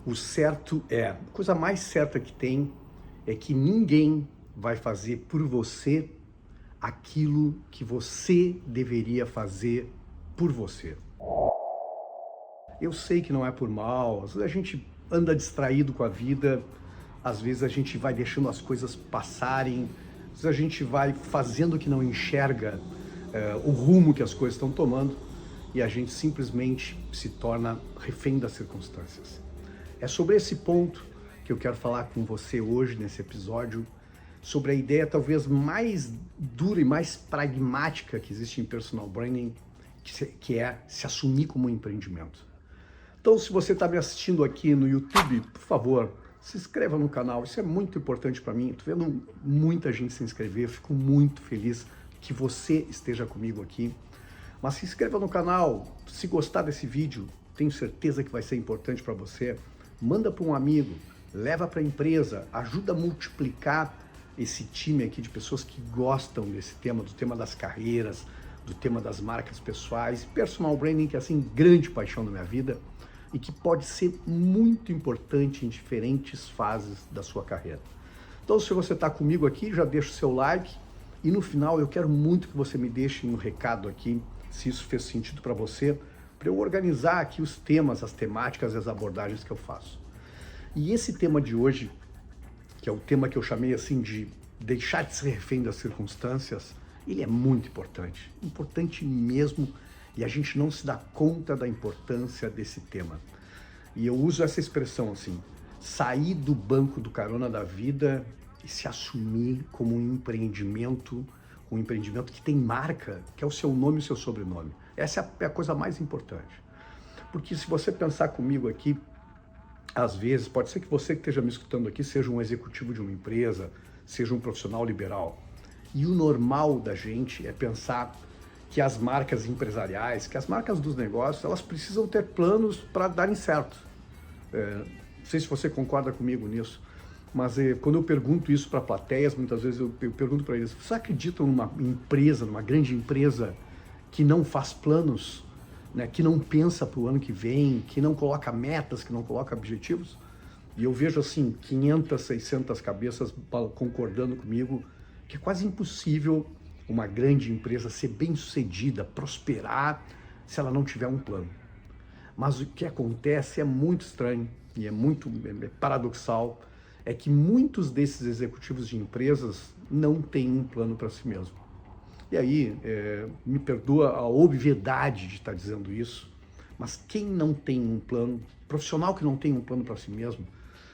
O certo é, a coisa mais certa que tem é que ninguém vai fazer por você aquilo que você deveria fazer por você. Eu sei que não é por mal, às vezes a gente anda distraído com a vida, às vezes a gente vai deixando as coisas passarem, às vezes a gente vai fazendo que não enxerga o rumo que as coisas estão tomando e a gente simplesmente se torna refém das circunstâncias. É sobre esse ponto que eu quero falar com você hoje nesse episódio, sobre a ideia talvez mais dura e mais pragmática que existe em personal branding, que é se assumir como um empreendimento. Então, se você está me assistindo aqui no YouTube, por favor, se inscreva no canal, isso é muito importante para mim. Estou vendo muita gente se inscrever, fico muito feliz que você esteja comigo aqui. Mas se inscreva no canal, se gostar desse vídeo, tenho certeza que vai ser importante para você. Manda para um amigo, leva para a empresa, ajuda a multiplicar esse time aqui de pessoas que gostam desse tema, do tema das carreiras, do tema das marcas pessoais, personal branding, que é assim, grande paixão da minha vida e que pode ser muito importante em diferentes fases da sua carreira. Então, se você está comigo aqui, já deixa o seu like e no final eu quero muito que você me deixe um recado aqui, se isso fez sentido para você, para eu organizar aqui os temas, as temáticas e as abordagens que eu faço. E esse tema de hoje, que é o tema que eu chamei assim de deixar de ser refém das circunstâncias, ele é muito importante, importante mesmo, e a gente não se dá conta da importância desse tema. E eu uso essa expressão assim, sair do banco do carona da vida e se assumir como um empreendimento que tem marca, que é o seu nome e o seu sobrenome. Essa é a coisa mais importante. Porque se você pensar comigo aqui, às vezes, pode ser que você que esteja me escutando aqui seja um executivo de uma empresa, seja um profissional liberal. E o normal da gente é pensar que as marcas empresariais, que as marcas dos negócios, elas precisam ter planos para darem certo. Não sei se você concorda comigo nisso, mas quando eu pergunto isso para plateias, muitas vezes eu pergunto para eles, você acredita numa empresa, numa grande empresa que não faz planos, né, que não pensa para o ano que vem, que não coloca metas, que não coloca objetivos? E eu vejo assim 500, 600 cabeças concordando comigo que é quase impossível uma grande empresa ser bem-sucedida, prosperar, se ela não tiver um plano. Mas o que acontece é muito estranho e é paradoxal, é que muitos desses executivos de empresas não têm um plano para si mesmo. E aí, me perdoa a obviedade de estar dizendo isso, mas quem não tem um plano, profissional que não tem um plano para si mesmo,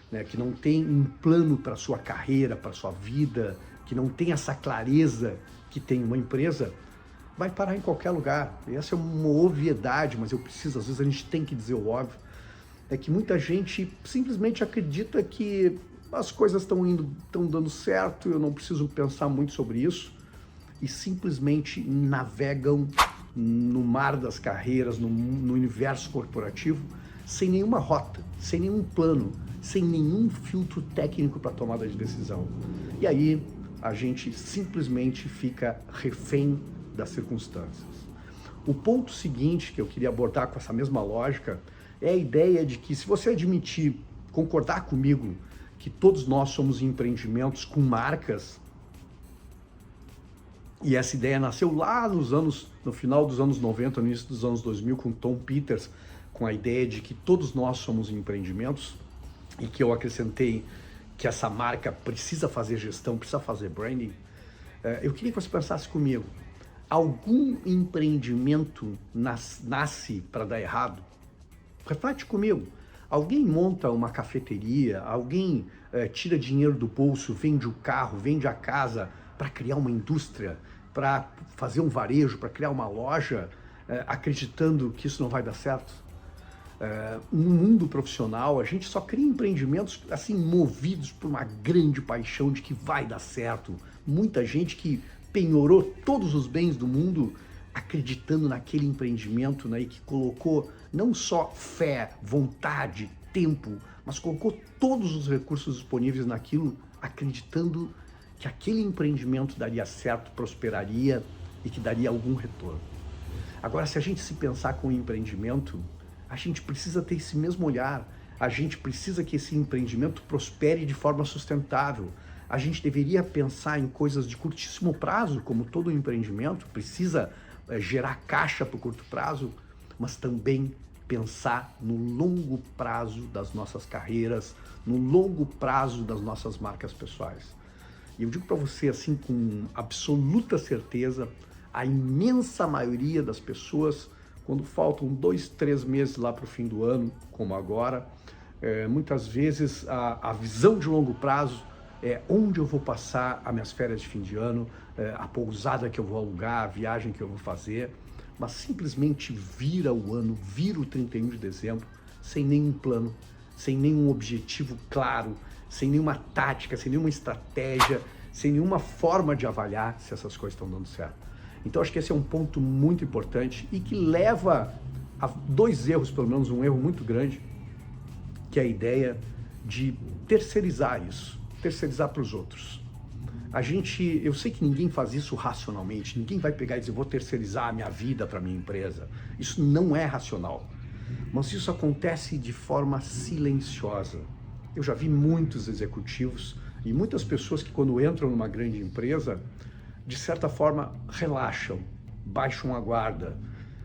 né, que não tem um plano para a sua carreira, para a sua vida, que não tem essa clareza que tem uma empresa, vai parar em qualquer lugar. E essa é uma obviedade, mas eu preciso, às vezes a gente tem que dizer o óbvio, é que muita gente simplesmente acredita que as coisas estão dando certo, eu não preciso pensar muito sobre isso, e simplesmente navegam no mar das carreiras, no universo corporativo, sem nenhuma rota, sem nenhum plano, sem nenhum filtro técnico para tomada de decisão. E aí a gente simplesmente fica refém das circunstâncias. O ponto seguinte que eu queria abordar com essa mesma lógica é a ideia de que, se você admitir, concordar comigo, que todos nós somos empreendimentos com marcas, e essa ideia nasceu lá no final dos anos 90, no início dos anos 2000, com Tom Peters, com a ideia de que todos nós somos empreendimentos, e que eu acrescentei que essa marca precisa fazer gestão, precisa fazer branding. Eu queria que você pensasse comigo, algum empreendimento nasce para dar errado? Reflete comigo. Alguém monta uma cafeteria, alguém tira dinheiro do bolso, vende o carro, vende a casa para criar uma indústria, para fazer um varejo, para criar uma loja, acreditando que isso não vai dar certo? No mundo profissional, a gente só cria empreendimentos assim movidos por uma grande paixão de que vai dar certo. Muita gente que penhorou todos os bens do mundo acreditando naquele empreendimento, né, e que colocou não só fé, vontade, tempo, mas colocou todos os recursos disponíveis naquilo, acreditando que aquele empreendimento daria certo, prosperaria e que daria algum retorno. Agora, se a gente se pensar com o empreendimento, a gente precisa ter esse mesmo olhar. A gente precisa que esse empreendimento prospere de forma sustentável. A gente deveria pensar em coisas de curtíssimo prazo, como todo empreendimento precisa gerar caixa para o curto prazo, mas também pensar no longo prazo das nossas carreiras, no longo prazo das nossas marcas pessoais. E eu digo para você assim com absoluta certeza, a imensa maioria das pessoas, quando faltam 2, 3 meses lá para o fim do ano, como agora, muitas vezes a visão de longo prazo é onde eu vou passar as minhas férias de fim de ano, a pousada que eu vou alugar, a viagem que eu vou fazer, mas simplesmente vira o ano, vira o 31 de dezembro, sem nenhum plano, sem nenhum objetivo claro, sem nenhuma tática, sem nenhuma estratégia, sem nenhuma forma de avaliar se essas coisas estão dando certo. Então acho que esse é um ponto muito importante e que leva a 2 erros, pelo menos um erro muito grande, que é a ideia de terceirizar isso, terceirizar para os outros. Eu sei que ninguém faz isso racionalmente, ninguém vai pegar e dizer, vou terceirizar a minha vida para a minha empresa. Isso não é racional, mas isso acontece de forma silenciosa. Eu já vi muitos executivos e muitas pessoas que quando entram numa grande empresa, de certa forma relaxam, baixam a guarda,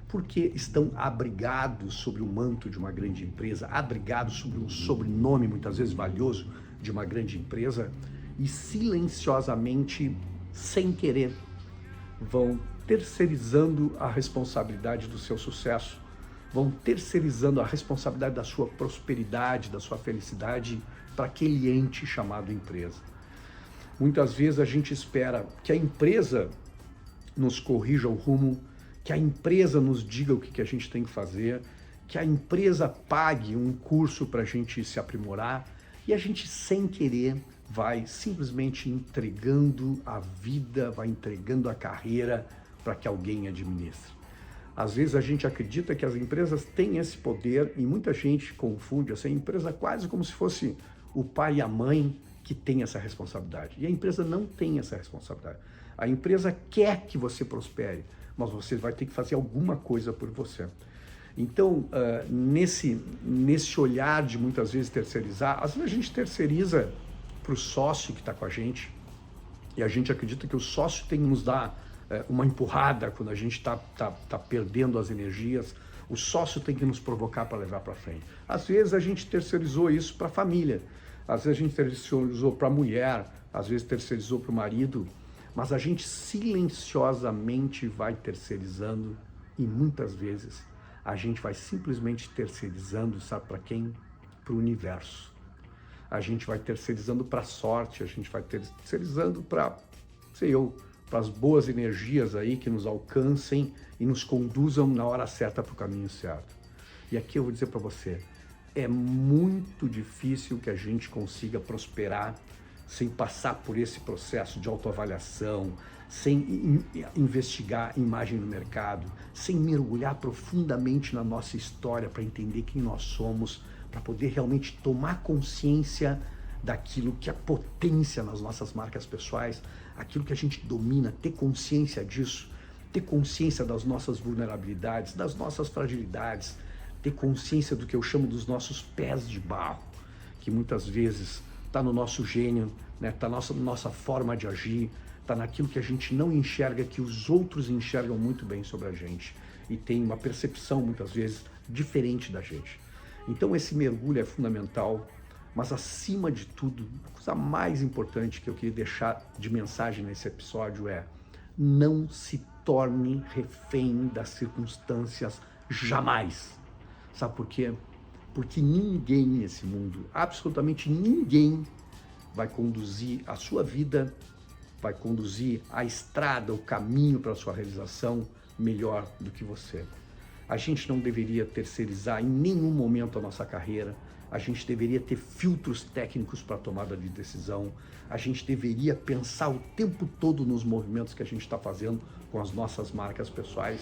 porque estão abrigados sobre o manto de uma grande empresa, abrigados sobre um sobrenome muitas vezes valioso de uma grande empresa, e silenciosamente, sem querer, vão terceirizando a responsabilidade do seu sucesso, vão terceirizando a responsabilidade da sua prosperidade, da sua felicidade para aquele ente chamado empresa. Muitas vezes a gente espera que a empresa nos corrija o rumo, que a empresa nos diga o que a gente tem que fazer, que a empresa pague um curso para a gente se aprimorar, e a gente, sem querer, vai simplesmente entregando a vida, vai entregando a carreira para que alguém administre. Às vezes a gente acredita que as empresas têm esse poder e muita gente confunde essa empresa quase como se fosse o pai e a mãe que tem essa responsabilidade. E a empresa não tem essa responsabilidade. A empresa quer que você prospere, mas você vai ter que fazer alguma coisa por você. Então, nesse olhar de muitas vezes terceirizar, às vezes a gente terceiriza para o sócio que está com a gente, e a gente acredita que o sócio tem que nos dar uma empurrada quando a gente está perdendo as energias, o sócio tem que nos provocar para levar para frente. Às vezes a gente terceirizou isso para a família, às vezes a gente terceirizou para a mulher, às vezes terceirizou para o marido, mas a gente silenciosamente vai terceirizando e muitas vezes a gente vai simplesmente terceirizando, sabe para quem? Para o universo. A gente vai terceirizando para a sorte, a gente vai terceirizando para, para as boas energias aí que nos alcancem e nos conduzam na hora certa para o caminho certo. E aqui eu vou dizer para você, é muito difícil que a gente consiga prosperar sem passar por esse processo de autoavaliação, sem investigar a imagem do mercado, sem mergulhar profundamente na nossa história para entender quem nós somos, para poder realmente tomar consciência daquilo que é potência nas nossas marcas pessoais, aquilo que a gente domina, ter consciência disso, ter consciência das nossas vulnerabilidades, das nossas fragilidades, ter consciência do que eu chamo dos nossos pés de barro, que muitas vezes está no nosso gênio, está na nossa forma de agir, está naquilo que a gente não enxerga, que os outros enxergam muito bem sobre a gente e tem uma percepção muitas vezes diferente da gente. Então esse mergulho é fundamental, mas acima de tudo, a coisa mais importante que eu queria deixar de mensagem nesse episódio é: não se torne refém das circunstâncias jamais. Sabe por quê? Porque ninguém nesse mundo, absolutamente ninguém, vai conduzir a sua vida, vai conduzir a estrada, o caminho para a sua realização melhor do que você. A gente não deveria terceirizar em nenhum momento a nossa carreira, a gente deveria ter filtros técnicos para a tomada de decisão, a gente deveria pensar o tempo todo nos movimentos que a gente está fazendo com as nossas marcas pessoais.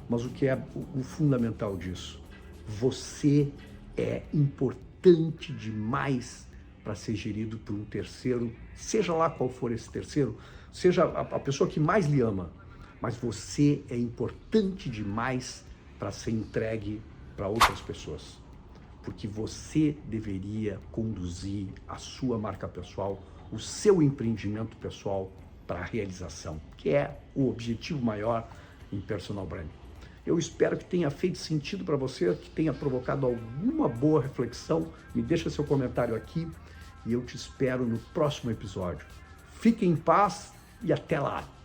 Mas o que é o fundamental disso? Você é importante demais para ser gerido por um terceiro, seja lá qual for esse terceiro, seja a pessoa que mais lhe ama, mas você é importante demais para ser entregue para outras pessoas. porque você deveria conduzir a sua marca pessoal, o seu empreendimento pessoal para a realização, que é o objetivo maior em personal branding. Eu espero que tenha feito sentido para você, que tenha provocado alguma boa reflexão. Me deixa seu comentário aqui e eu te espero no próximo episódio. Fique em paz e até lá!